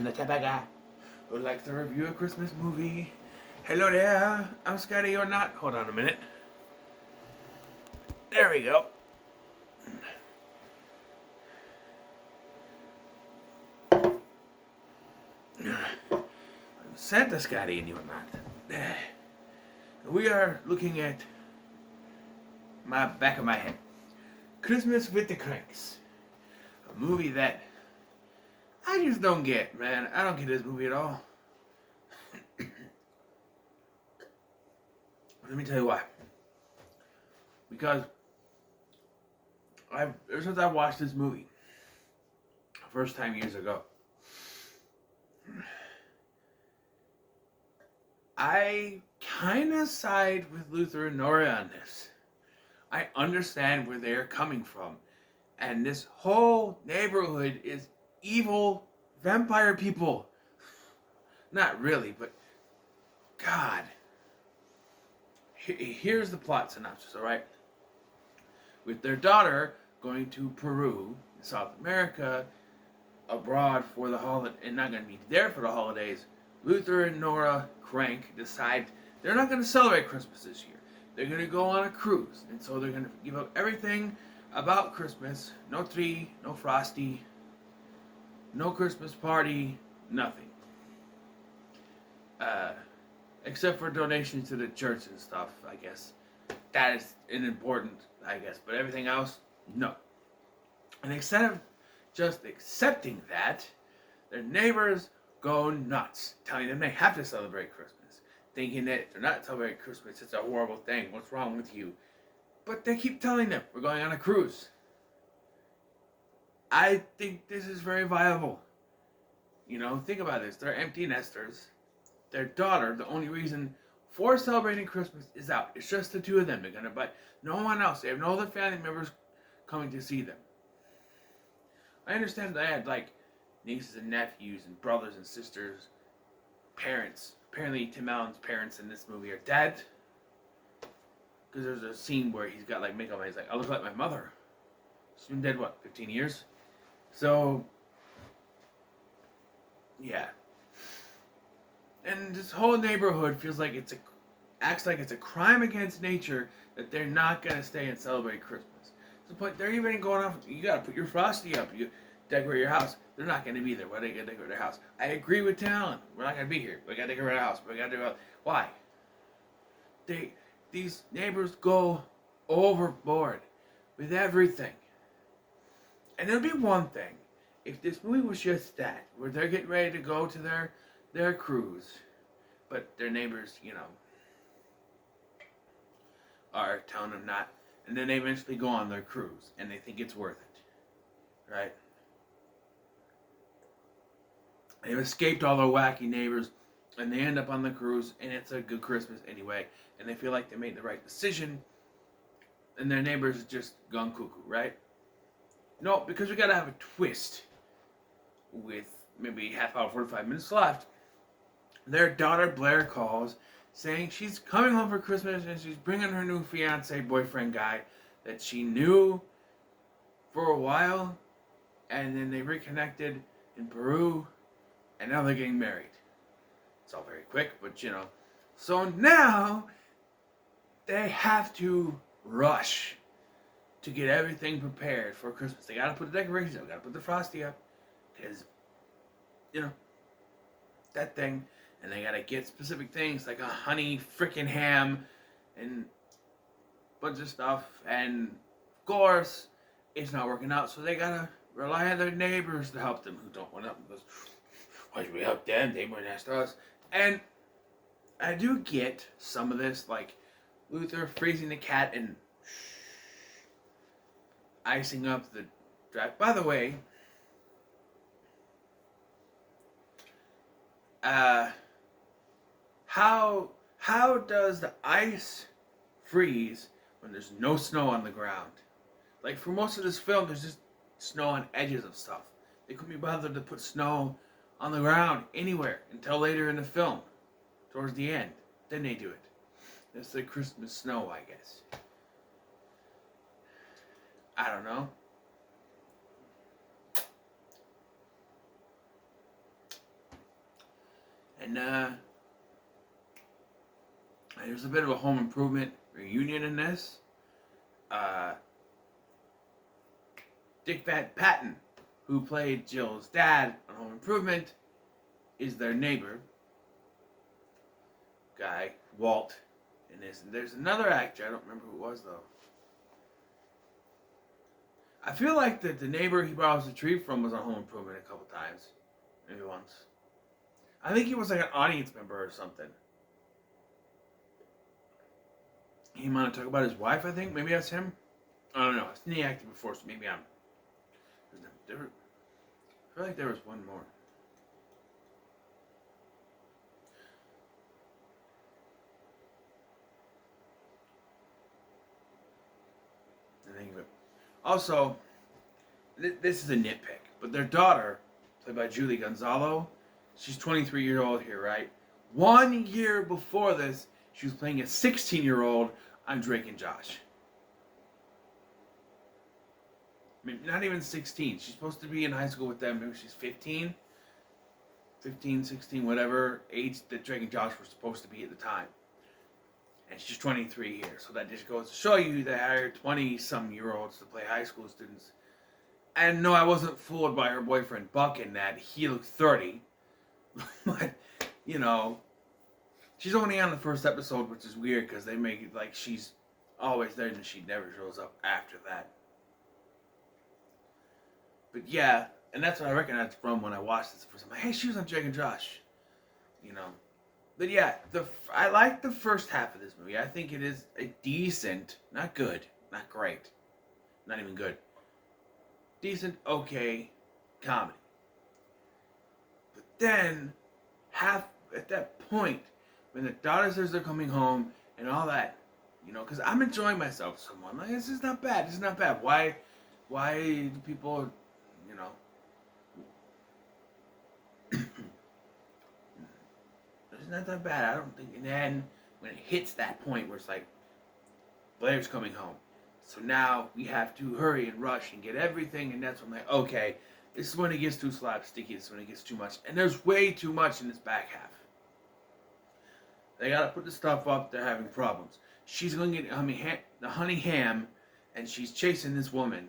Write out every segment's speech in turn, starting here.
I'm the type of guy who likes to review a Christmas movie. Hello there, I'm Scotty or not. Hold on a minute. There we go. Santa Scotty and you are not. We are looking at my back of my head. Christmas with the Kranks. A movie that I just don't get, man. I don't get this movie at all. Let me tell you why. Because ever since I watched this movie, first time years ago, I kind of side with Luther and Nora on this. I understand where they're coming from. And this whole neighborhood is evil vampire people. Not really, but God. Here's the plot synopsis, alright? With their daughter going to Peru, South America, abroad for the holiday, and not going to be there for the holidays, Luther and Nora Crank decide they're not going to celebrate Christmas this year. They're going to go on a cruise, and so they're going to give up everything about Christmas. No tree, no frosty, no Christmas party, nothing. Except for donations to the church and stuff, I guess. That is important, I guess. But everything else, no. And instead of just accepting that, their neighbors go nuts, telling them they have to celebrate Christmas, thinking that they're not celebrating Christmas, it's a horrible thing, what's wrong with you? But they keep telling them, we're going on a cruise. I think this is very viable. You know, think about this, they're empty nesters. Their daughter, the only reason for celebrating Christmas is out. It's just the two of them. They're going to buy no one else. They have no other family members coming to see them. I understand they had like nieces and nephews and brothers and sisters, parents. Apparently Tim Allen's parents in this movie are dead. Because there's a scene where he's got like makeup on. He's like, I look like my mother. She's been dead, what, 15 years? So, yeah. And this whole neighborhood feels like acts like it's a crime against nature that they're not gonna stay and celebrate Christmas. To the point they're even going off. You gotta put your frosty up. You decorate your house. They're not gonna be there. Why are they gonna decorate their house? I agree with Talon. We're not gonna be here. We gotta decorate our house. We gotta do why? These neighbors go overboard with everything. And it'll be one thing if this movie was just that, where they're getting ready to go to their cruise, but their neighbors, you know, are telling them not, and then they eventually go on their cruise, and they think it's worth it, right? They've escaped all their wacky neighbors, and they end up on the cruise, and it's a good Christmas anyway, and they feel like they made the right decision, and their neighbors just gone cuckoo, right? No, because we gotta have a twist with maybe half hour, 45 minutes left. Their daughter Blair calls saying she's coming home for Christmas and she's bringing her new fiance boyfriend guy that she knew for a while, and then they reconnected in Peru, and now they're getting married. It's all very quick, but you know. So now they have to rush to get everything prepared for Christmas. They gotta put the decorations up, gotta put the frosty up, because, you know, that thing. And they gotta get specific things like a honey frickin' ham and a bunch of stuff. And of course, it's not working out, so they gotta rely on their neighbors to help them who don't want to help them. Because why should we help them? They weren't asked us. And I do get some of this, like Luther freezing the cat and icing up the drive. By the way, how does the ice freeze when there's no snow on the ground? Like for most of this film, there's just snow on edges of stuff. They couldn't be bothered to put snow on the ground anywhere until later in the film, towards the end. Then they do it. That's the Christmas snow, I guess. I don't know. And there's a bit of a home improvement reunion in this. Uh, Dick Van Patten, who played Jill's dad on Home Improvement, is their neighbor guy, Walt, in this. And there's another actor, I don't remember who it was though. I feel like that the neighbor he borrows the tree from was on Home Improvement a couple times. Maybe once. I think he was like an audience member or something. He might have talked about his wife, I think. Maybe that's him. I don't know. I've seen the actor before, so maybe I'm... I feel like there was one more. I think of it. Also, this is a nitpick, but their daughter, played by Julie Gonzalo, she's 23 years old here, right? 1 year before this, she was playing a 16-year-old on Drake and Josh. I mean, not even 16. She's supposed to be in high school with them. Maybe she's 15, 16, whatever age that Drake and Josh were supposed to be at the time. And she's 23 here. So that just goes to show you they hired 20-some-year-olds to play high school students. And no, I wasn't fooled by her boyfriend Buck in that he looked 30. But, you know, she's only on the first episode, which is weird because they make it like she's always there and she never shows up after that. But yeah, and that's what I recognized from when I watched this the first time. Like, hey, she was on Drake and Josh. You know. But yeah, I like the first half of this movie. I think it is a decent, not good, not great, not even good, decent, okay comedy. But then, at that point, when the daughter says they're coming home and all that, you know, because I'm enjoying myself somewhat. I'm like, this is not bad. This is not bad. Why do people, you know, it's not that bad, I don't think. And then when it hits that point where it's like, Blair's coming home, so now we have to hurry and rush and get everything, and that's when I'm like, okay, this is when it gets too slapsticky, this is when it gets too much, and there's way too much in this back half. They gotta put the stuff up, they're having problems. She's going to get the honey ham, and she's chasing this woman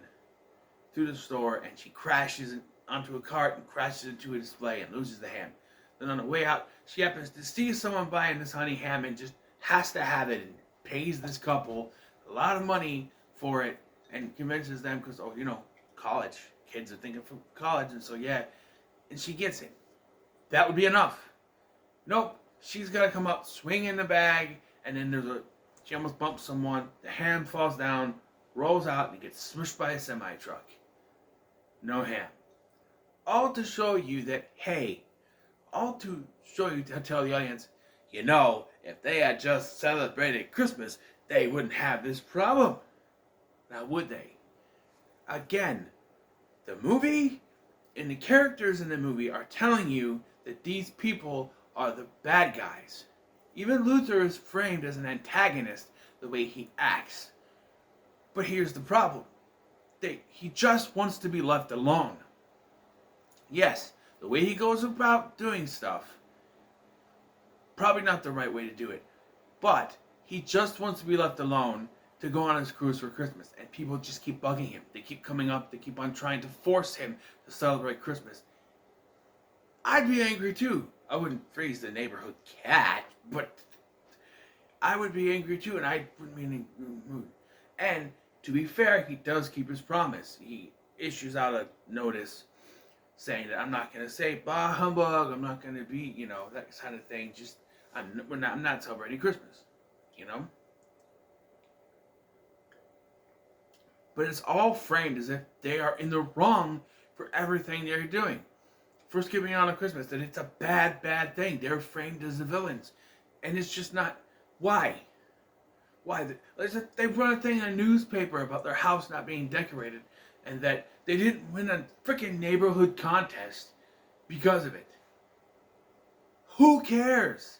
through the store, and she crashes onto a cart and crashes into a display and loses the ham. Then on the way out, she happens to see someone buying this honey ham and just has to have it and pays this couple a lot of money for it and convinces them because, oh, you know, college. Kids are thinking for college, and so yeah. And she gets it. That would be enough. Nope. She's got to come up, swing in the bag, and then she almost bumps someone. The ham falls down, rolls out, and gets smushed by a semi-truck. No ham. All to show you that, hey, to tell the audience, you know, if they had just celebrated Christmas, they wouldn't have this problem. Now, would they? Again, the movie and the characters in the movie are telling you that these people are the bad guys. Even Luther is framed as an antagonist the way he acts. But here's the problem. He just wants to be left alone. Yes, the way he goes about doing stuff, probably not the right way to do it. But he just wants to be left alone to go on his cruise for Christmas. And people just keep bugging him. They keep coming up. They keep on trying to force him to celebrate Christmas. I'd be angry too. I wouldn't freeze the neighborhood cat, but I would be angry too, and I wouldn't be in a mood. And to be fair, he does keep his promise. He issues out a notice saying that I'm not going to say bah humbug, I'm not going to be, you know, that kind of thing. Just I'm not celebrating Christmas, you know. But it's all framed as if they are in the wrong for everything they're doing. First giving out on Christmas, that it's a bad thing. They're framed as the villains. And it's just not. Why? They run a thing in a newspaper about their house not being decorated and that they didn't win a freaking neighborhood contest because of it. Who cares?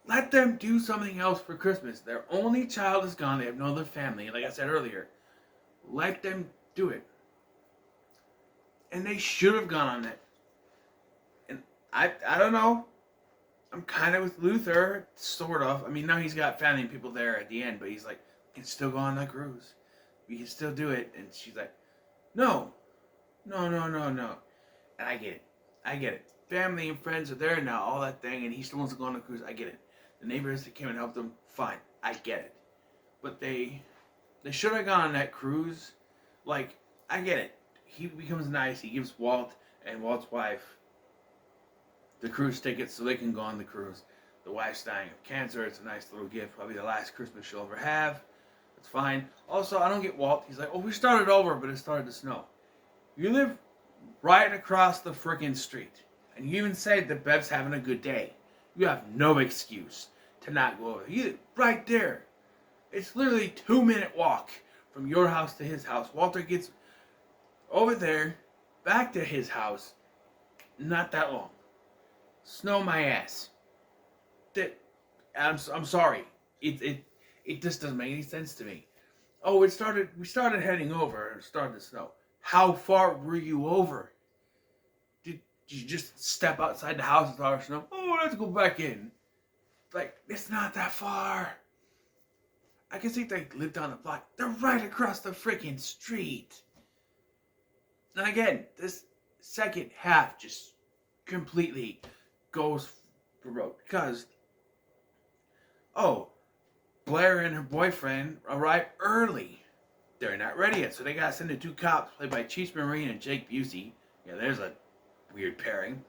Let them do something else for Christmas. Their only child is gone. They have no other family. Like I said earlier, let them do it. And they should have gone on it. And I don't know. I'm kind of with Luther, sort of. I mean, now he's got family and people there at the end, but he's like, we can still go on that cruise. We can still do it. And she's like, no, no, no, no, no. And I get it. I get it. Family and friends are there now, all that thing, and he still wants to go on a cruise. I get it. The neighbors that came and helped him, fine. I get it. But they should have gone on that cruise. Like, I get it. He becomes nice. He gives Walt and Walt's wife the cruise tickets so they can go on the cruise. The wife's dying of cancer. It's a nice little gift. Probably the last Christmas she'll ever have. It's fine. Also, I don't get Walt. He's like, oh, we started over, but it started to snow. You live right across the frickin' street. And you even say that Bev's having a good day. You have no excuse to not go over there. You live right there. It's literally a 2-minute walk from your house to his house. Walter gets over there, back to his house, not that long. Snow my ass. I'm sorry. It just doesn't make any sense to me. Oh, we started heading over and it started to snow. How far were you over? Did you just step outside the house and start snow? Oh, let's go back in. Like, it's not that far. I can see they live down the block. They're right across the freaking street. And again, this second half just completely goes for broke. Because, oh, Blair and her boyfriend arrive early. They're not ready yet, so they gotta send the 2 cops, played by Cheech Marine and Jake Busey. Yeah, there's a weird pairing.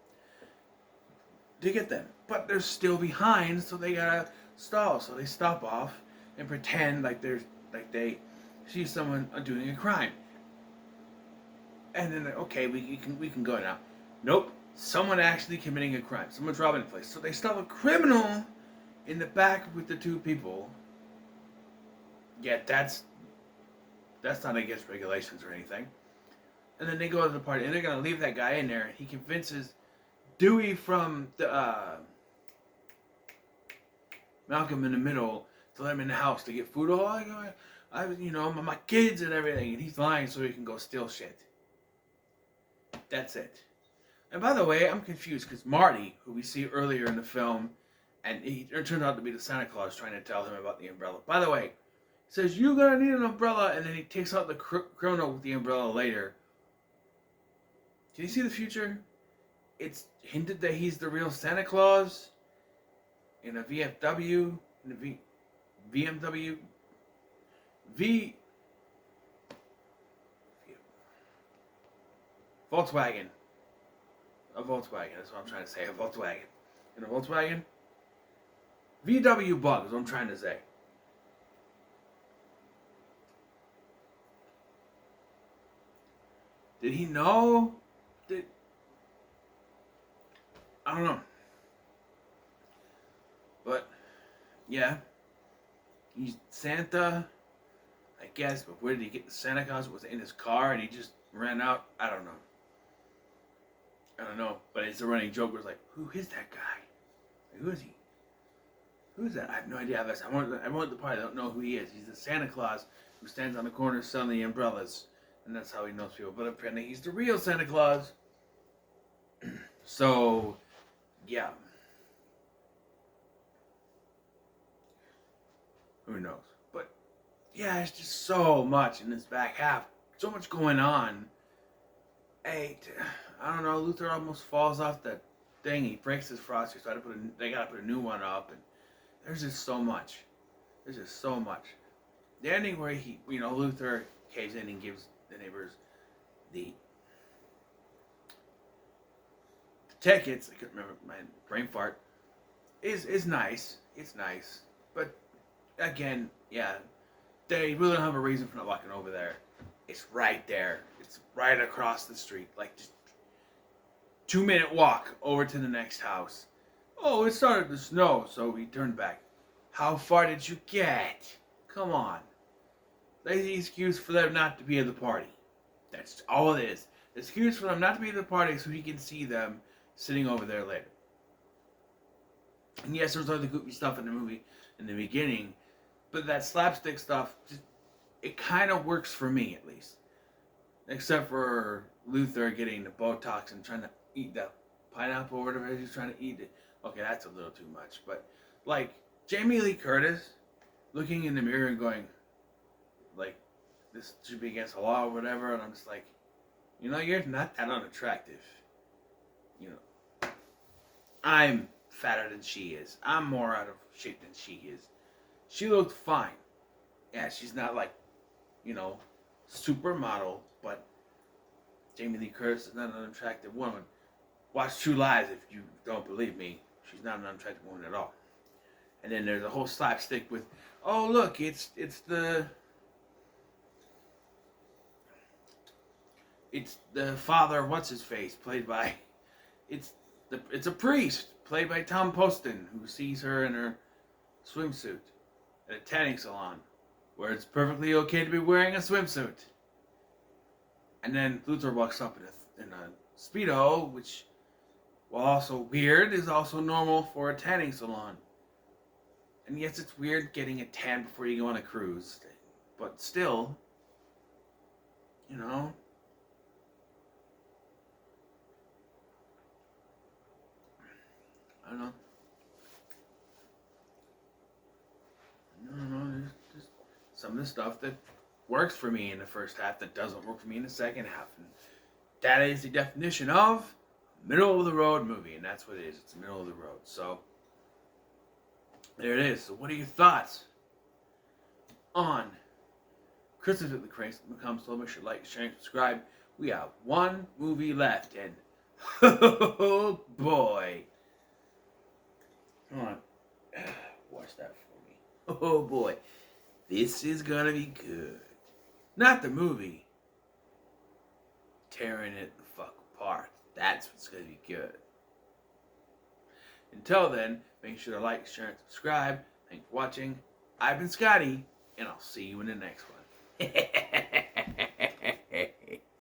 To get them. But they're still behind, so they gotta stall. So they stop off and pretend like they see someone doing a crime. And then, okay, we can go now. Nope. Someone actually committing a crime. Someone's robbing a place. So they stop a criminal in the back with the 2 people. Yeah, that's not against regulations or anything. And then they go to the party, and they're going to leave that guy in there. He convinces Dewey from the Malcolm in the Middle to let him in the house to get food. Oh, my kids and everything. And he's lying so he can go steal shit. That's it. And by the way, I'm confused because Marty, who we see earlier in the film, and it turns out to be the Santa Claus trying to tell him about the umbrella. By the way, says, you're going to need an umbrella, and then he takes out the criminal with the umbrella later. Can you see the future? It's hinted that he's the real Santa Claus in a VFW, in a BMW, Volkswagen. A Volkswagen, that's what I'm trying to say, a Volkswagen. In a Volkswagen? VW Bug is what I'm trying to say. Did he know? I don't know. But, yeah. He's Santa, I guess, but where did he get the Santa Claus? Was it in his car and he just ran out? I don't know. But it's a running joke where it's like, who is that guy? Like, who is he? Who is that? I have no idea. Everyone at the party don't know who he is. He's the Santa Claus who stands on the corner selling the umbrellas. And that's how he knows people. But apparently he's the real Santa Claus. So, yeah. Who knows? But, yeah, it's just so much in this back half. So much going on. Hey, I don't know, Luther almost falls off the thing. He breaks his frosty, so they gotta put a new one up. And there's just so much. There's just so much. The ending where Luther caves in and gives the neighbors the tickets. I couldn't remember, my brain fart. Is nice. It's nice. But again, yeah, they really don't have a reason for not walking over there. It's right there. It's right across the street. Like, just 2-minute walk over to the next house. Oh, it started to snow, so we turned back. How far did you get? Come on. Lazy excuse for them not to be at the party. That's all it is. Excuse for them not to be at the party so he can see them sitting over there later. And yes, there's other goofy stuff in the movie in the beginning, but that slapstick stuff, it kind of works for me, at least. Except for Luther getting the Botox and trying to eat the pineapple or whatever he's trying to eat it. Okay, that's a little too much. But, like, Jamie Lee Curtis looking in the mirror and going, like, this should be against the law or whatever. And I'm just like, you're not that unattractive. I'm fatter than she is. I'm more out of shape than she is. She looked fine. Yeah, she's not like, supermodel, but Jamie Lee Curtis is not an unattractive woman. Watch True Lies if you don't believe me. She's not an unattractive woman at all. And then there's a whole slapstick with, oh look, it's the father, what's his face, played by, it's a priest played by Tom Poston, who sees her in her swimsuit at a tanning salon, where it's perfectly okay to be wearing a swimsuit. And then Luthor walks up in a Speedo, which, while also weird, is also normal for a tanning salon. And yes, it's weird getting a tan before you go on a cruise, but still, I don't know. There's some of the stuff that works for me in the first half that doesn't work for me in the second half. And that is the definition of middle of the road movie, and that's what it is. It's middle of the road. So there it is. So what are your thoughts on Christmas at the Cranks? So make sure to like, share, and subscribe. We have one movie left, and oh boy. Come on. Watch that for me. Oh boy. This is gonna be good. Not the movie. Tearing it the fuck apart. That's what's gonna be good. Until then, make sure to like, share, and subscribe. Thanks for watching. I've been Scotty, and I'll see you in the next one.